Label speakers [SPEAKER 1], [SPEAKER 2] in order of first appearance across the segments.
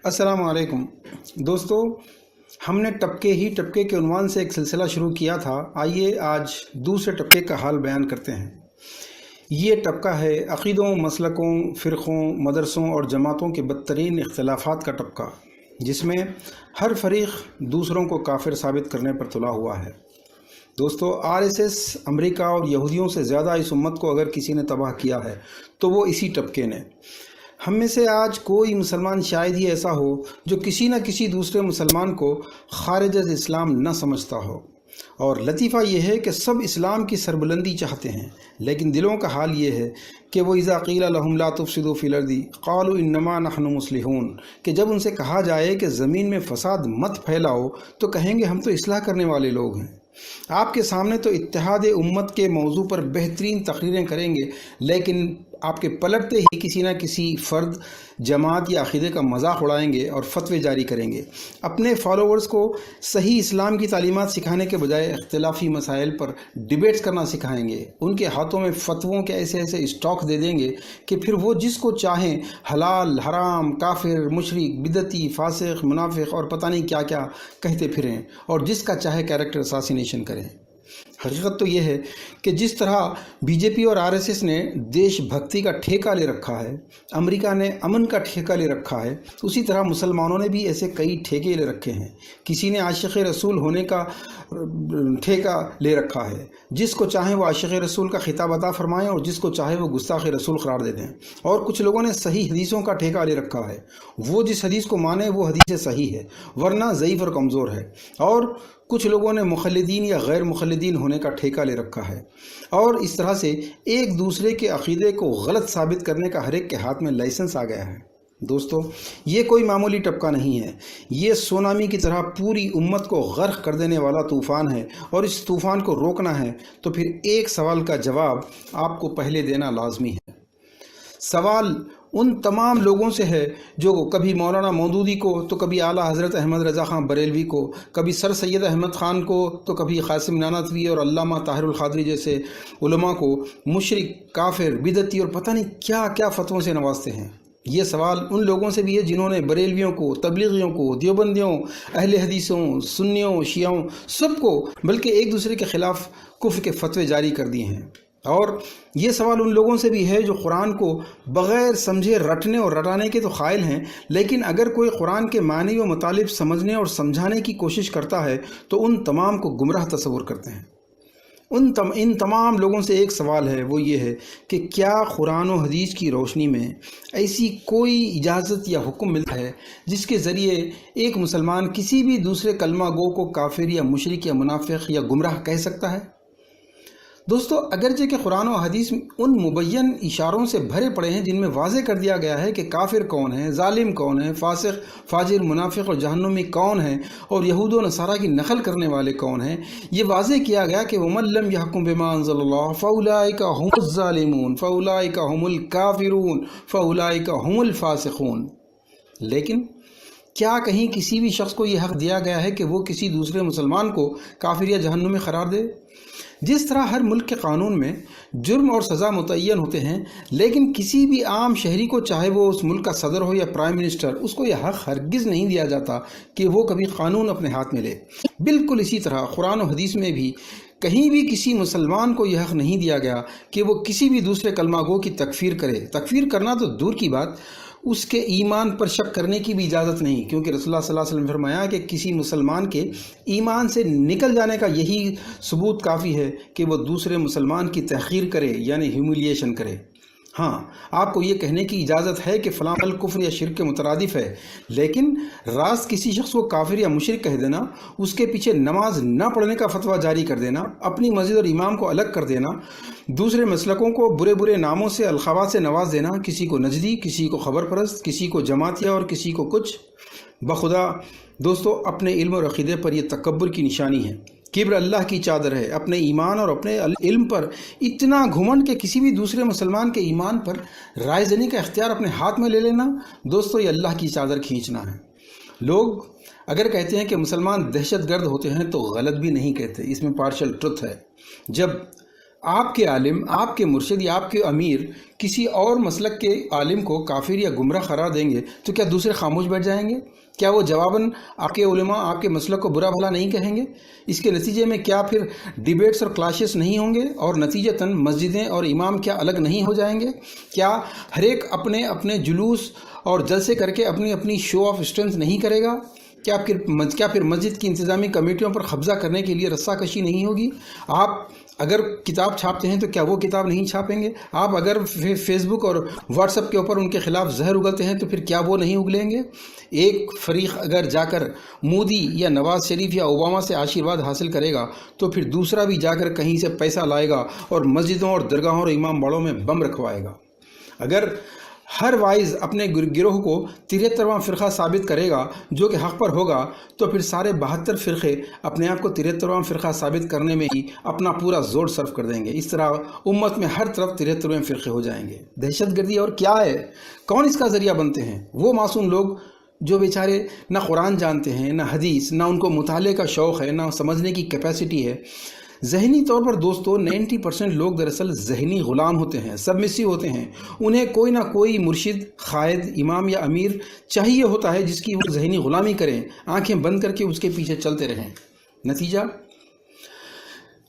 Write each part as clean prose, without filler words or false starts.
[SPEAKER 1] السلام علیکم دوستو، ہم نے ٹپکے کے عنوان سے ایک سلسلہ شروع کیا تھا۔ آئیے آج دوسرے ٹپکے کا حال بیان کرتے ہیں۔ یہ ٹپکہ ہے عقیدوں، مسلکوں، فرقوں، مدرسوں اور جماعتوں کے بدترین اختلافات کا ٹپکہ، جس میں ہر فریق دوسروں کو کافر ثابت کرنے پر تلا ہوا ہے۔ دوستو، RSS امریکہ اور یہودیوں سے زیادہ اس امت کو اگر کسی نے تباہ کیا ہے تو وہ اسی ٹپکے نے۔ ہم میں سے آج کوئی مسلمان شاید ہی ایسا ہو جو کسی نہ کسی دوسرے مسلمان کو خارج از اسلام نہ سمجھتا ہو، اور لطیفہ یہ ہے کہ سب اسلام کی سربلندی چاہتے ہیں، لیکن دلوں کا حال یہ ہے کہ وہ اذا قیل لهم لا تفسدوا فی الارض قالوا انما نحن مصلحون، کہ جب ان سے کہا جائے کہ زمین میں فساد مت پھیلاؤ تو کہیں گے ہم تو اصلاح کرنے والے لوگ ہیں۔ آپ کے سامنے تو اتحاد امت کے موضوع پر بہترین تقریریں کریں گے، لیکن آپ کے پلٹتے ہی کسی نہ کسی فرد، جماعت یا عقیدے کا مذاق اڑائیں گے اور فتوے جاری کریں گے۔ اپنے فالوورز کو صحیح اسلام کی تعلیمات سکھانے کے بجائے اختلافی مسائل پر ڈیبیٹس کرنا سکھائیں گے۔ ان کے ہاتھوں میں فتووں کے ایسے اسٹاک دے دیں گے کہ پھر وہ جس کو چاہیں حلال، حرام، کافر، مشرک، بدعتی، فاسق، منافق اور پتہ نہیں کیا کیا کہتے پھریں، اور جس کا چاہے کیریکٹر اساسینیشن کریں۔ حقیقت تو یہ ہے کہ جس طرح BJP اور RSS نے دیش بھکتی کا ٹھیکہ لے رکھا ہے، امریکہ نے امن کا ٹھیکہ لے رکھا ہے، اسی طرح مسلمانوں نے بھی ایسے کئی ٹھیکے لے رکھے ہیں۔ کسی نے عاشق رسول ہونے کا ٹھیکہ لے رکھا ہے، جس کو چاہیں وہ عاشق رسول کا خطاب عطا فرمائیں اور جس کو چاہے وہ گستاخ رسول قرار دے دیں۔ اور کچھ لوگوں نے صحیح حدیثوں کا ٹھیکہ لے رکھا ہے، وہ جس حدیث کو مانے وہ حدیث صحیح ہے، ورنہ ضعیف اور کمزور ہے۔ اور کچھ لوگوں نے مخلدین یا غیر مخلدین ہونے کا ٹھیکہ لے رکھا ہے، اور اس طرح سے ایک دوسرے کے عقیدے کو غلط ثابت کرنے کا ہر ایک کے ہاتھ میں لائسنس آ گیا ہے۔ دوستو، یہ کوئی معمولی ٹپکہ نہیں ہے، یہ سونامی کی طرح پوری امت کو غرق کر دینے والا طوفان ہے، اور اس طوفان کو روکنا ہے تو پھر ایک سوال کا جواب آپ کو پہلے دینا لازمی ہے۔ سوال ان تمام لوگوں سے ہے جو کبھی مولانا مودودی کو تو کبھی اعلیٰ حضرت احمد رضا خان بریلوی کو، کبھی سر سید احمد خان کو تو کبھی قاسم نانوتوی اور علامہ طاہر القادری جیسے علماء کو مشرک، کافر، بدعتی اور پتہ نہیں کیا کیا فتووں سے نوازتے ہیں۔ یہ سوال ان لوگوں سے بھی ہے جنہوں نے بریلویوں کو، تبلیغیوں کو، دیوبندیوں، اہل حدیثوں، سنیوں، شیعوں، سب کو، بلکہ ایک دوسرے کے خلاف کفر کے فتوے جاری کر دیے ہیں۔ اور یہ سوال ان لوگوں سے بھی ہے جو قرآن کو بغیر سمجھے رٹنے اور رٹانے کے تو قائل ہیں، لیکن اگر کوئی قرآن کے معنی و مطالب سمجھنے اور سمجھانے کی کوشش کرتا ہے تو ان تمام کو گمراہ تصور کرتے ہیں۔ ان تمام لوگوں سے ایک سوال ہے، وہ یہ ہے کہ کیا قرآن و حدیث کی روشنی میں ایسی کوئی اجازت یا حکم ملتا ہے جس کے ذریعے ایک مسلمان کسی بھی دوسرے کلمہ گو کو کافر یا مشرک یا منافق یا گمراہ کہہ سکتا ہے؟ دوستو، اگرچہ کہ قرآن و حدیث ان مبین اشاروں سے بھرے پڑے ہیں جن میں واضح کر دیا گیا ہے کہ کافر کون ہے، ظالم کون ہے، فاسق، فاجر، منافق اور جہنمی کون ہے، اور یہود و نصارہ کی نقل کرنے والے کون ہیں، یہ واضح کیا گیا کہ وَمَن لَّمْ يَحْكُم بِمَا أَنزَلَ اللَّهُ فَأُولَٰئِكَ هُمُ الظَّالِمُونَ فَأُولَٰئِكَ هُمُ الْكَافِرُونَ فَأُولَٰئِكَ هُمُ الْفَاسِقُونَ۔ لیکن کیا کہیں کسی بھی شخص کو یہ حق دیا گیا ہے کہ وہ کسی دوسرے مسلمان کو کافر یا جہنمی قرار دے؟ جس طرح ہر ملک کے قانون میں جرم اور سزا متعین ہوتے ہیں، لیکن کسی بھی عام شہری کو، چاہے وہ اس ملک کا صدر ہو یا پرائم منسٹر، اس کو یہ حق ہرگز نہیں دیا جاتا کہ وہ کبھی قانون اپنے ہاتھ میں لے۔ بالکل اسی طرح قرآن و حدیث میں بھی کہیں بھی کسی مسلمان کو یہ حق نہیں دیا گیا کہ وہ کسی بھی دوسرے کلمہ گو کی تکفیر کرے۔ تکفیر کرنا تو دور کی بات، اس کے ایمان پر شک کرنے کی بھی اجازت نہیں، کیونکہ رسول اللہ صلی اللہ علیہ وسلم نے فرمایا کہ کسی مسلمان کے ایمان سے نکل جانے کا یہی ثبوت کافی ہے کہ وہ دوسرے مسلمان کی تحقیر کرے، یعنی ہیوملیشن کرے۔ ہاں، آپ کو یہ کہنے کی اجازت ہے کہ فلاں عمل کفر یا شرک کے مترادف ہے، لیکن راست کسی شخص کو کافر یا مشرک کہہ دینا، اس کے پیچھے نماز نہ پڑھنے کا فتویٰ جاری کر دینا، اپنی مسجد اور امام کو الگ کر دینا، دوسرے مسلکوں کو برے ناموں سے، القابات سے نواز دینا، کسی کو نجدی، کسی کو خبر پرست، کسی کو جماعتیہ اور کسی کو کچھ، بخدا دوستو اپنے علم اور عقیدے پر یہ تکبر کی نشانی ہے۔ کبر اللہ کی چادر ہے۔ اپنے ایمان اور اپنے علم پر اتنا گھمنڈ کہ کسی بھی دوسرے مسلمان کے ایمان پر رائے زنی کا اختیار اپنے ہاتھ میں لے لینا، دوستو یہ اللہ کی چادر کھینچنا ہے۔ لوگ اگر کہتے ہیں کہ مسلمان دہشت گرد ہوتے ہیں تو غلط بھی نہیں کہتے، اس میں پارشل ٹروتھ ہے۔ جب آپ کے عالم، آپ کے مرشد یا آپ کے امیر کسی اور مسلک کے عالم کو کافر یا گمراہ قرار دیں گے تو کیا دوسرے خاموش بیٹھ جائیں گے؟ کیا وہ جواباً آپ کے علماء آپ کے مسلک کو برا بھلا نہیں کہیں گے؟ اس کے نتیجے میں کیا پھر ڈیبیٹس اور کلاشز نہیں ہوں گے اور نتیجتاً مسجدیں اور امام کیا الگ نہیں ہو جائیں گے؟ کیا ہر ایک اپنے اپنے جلوس اور جلسے کر کے اپنی اپنی شو آف اسٹرینتھ نہیں کرے گا؟ کیا پھر مسجد کی انتظامی کمیٹیوں پر قبضہ کرنے کے لیے رسہ کشی نہیں ہوگی؟ آپ اگر کتاب چھاپتے ہیں تو کیا وہ کتاب نہیں چھاپیں گے؟ آپ اگر فیس بک اور واٹس ایپ کے اوپر ان کے خلاف زہر اگلتے ہیں تو پھر کیا وہ نہیں اگلیں گے؟ ایک فریق اگر جا کر مودی یا نواز شریف یا اوباما سے آشیرواد حاصل کرے گا تو پھر دوسرا بھی جا کر کہیں سے پیسہ لائے گا اور مسجدوں اور درگاہوں اور امام باڑوں میں بم رکھوائے گا۔ اگر ہر وائز اپنے گروہ کو 73واں فرقہ ثابت کرے گا جو کہ حق پر ہوگا تو پھر سارے 72 فرقے اپنے آپ کو 73واں فرقہ ثابت کرنے میں ہی اپنا پورا زور صرف کر دیں گے۔ اس طرح امت میں ہر طرف 73ویں فرقے ہو جائیں گے۔ دہشت گردی اور کیا ہے؟ کون اس کا ذریعہ بنتے ہیں؟ وہ معصوم لوگ جو بیچارے نہ قرآن جانتے ہیں، نہ حدیث، نہ ان کو مطالعے کا شوق ہے، نہ سمجھنے کی کیپیسٹی ہے۔ ذہنی طور پر دوستو 90% لوگ دراصل ذہنی غلام ہوتے ہیں، سبمسیو ہوتے ہیں۔ انہیں کوئی نہ کوئی مرشد، قائد، امام یا امیر چاہیے ہوتا ہے جس کی وہ ذہنی غلامی کریں، آنکھیں بند کر کے اس کے پیچھے چلتے رہیں۔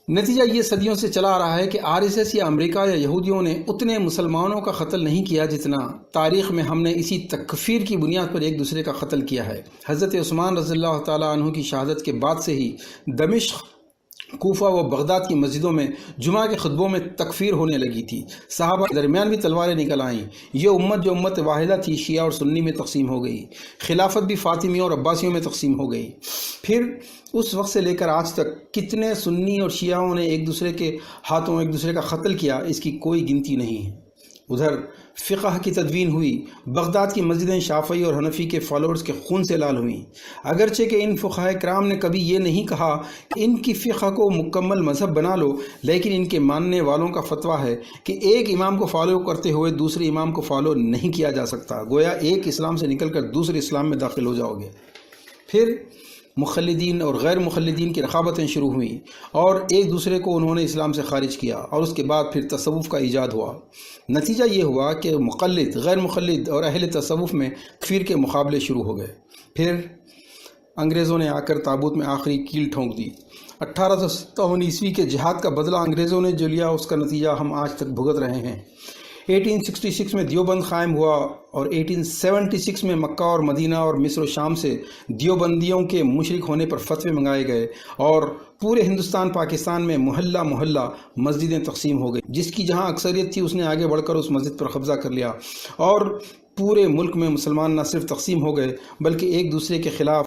[SPEAKER 1] نتیجہ یہ صدیوں سے چلا آ رہا ہے کہ RSS یا امریکہ یا یہودیوں نے اتنے مسلمانوں کا قتل نہیں کیا جتنا تاریخ میں ہم نے اسی تکفیر کی بنیاد پر ایک دوسرے کا قتل کیا ہے۔ حضرت عثمان رضی اللہ تعالیٰ عنہ کی شہادت کے بعد سے ہی دمشق، کوفہ و بغداد کی مسجدوں میں جمعہ کے خطبوں میں تکفیر ہونے لگی تھی۔ صحابہ کے درمیان بھی تلواریں نکل آئیں۔ یہ امت جو امت واحدہ تھی شیعہ اور سنی میں تقسیم ہو گئی۔ خلافت بھی فاطمیوں اور عباسیوں میں تقسیم ہو گئی۔ پھر اس وقت سے لے کر آج تک کتنے سنی اور شیعوں نے ایک دوسرے کے ہاتھوں ایک دوسرے کا قتل کیا، اس کی کوئی گنتی نہیں ہے۔ ادھر فقہ کی تدوین ہوئی، بغداد کی مسجدیں شافعی اور حنفی کے فالوورز کے خون سے لال ہوئیں، اگرچہ کہ ان فقہائے کرام نے کبھی یہ نہیں کہا کہ ان کی فقہ کو مکمل مذہب بنا لو، لیکن ان کے ماننے والوں کا فتویٰ ہے کہ ایک امام کو فالو کرتے ہوئے دوسرے امام کو فالو نہیں کیا جا سکتا، گویا ایک اسلام سے نکل کر دوسرے اسلام میں داخل ہو جاؤ گے۔ پھر مخلدین اور غیر مخلدین کی رقابتیں شروع ہوئیں اور ایک دوسرے کو انہوں نے اسلام سے خارج کیا، اور اس کے بعد پھر تصوف کا ایجاد ہوا۔ نتیجہ یہ ہوا کہ مقلد، غیر مقلد اور اہل تصوف میں تکفیر کے مقابلے شروع ہو گئے۔ پھر انگریزوں نے آ کر تابوت میں آخری کیل ٹھونک دی۔ 1857 عیسوی کے جہاد کا بدلہ انگریزوں نے جو لیا اس کا نتیجہ ہم آج تک بھگت رہے ہیں۔ 1866 میں دیوبند قائم ہوا اور 1876 میں مکہ اور مدینہ اور مصر و شام سے دیوبندیوں کے مشرک ہونے پر فتوے منگائے گئے اور پورے ہندوستان پاکستان میں محلہ محلہ مسجدیں تقسیم ہو گئی۔ جس کی جہاں اکثریت تھی اس نے آگے بڑھ کر اس مسجد پر قبضہ کر لیا اور پورے ملک میں مسلمان نہ صرف تقسیم ہو گئے بلکہ ایک دوسرے کے خلاف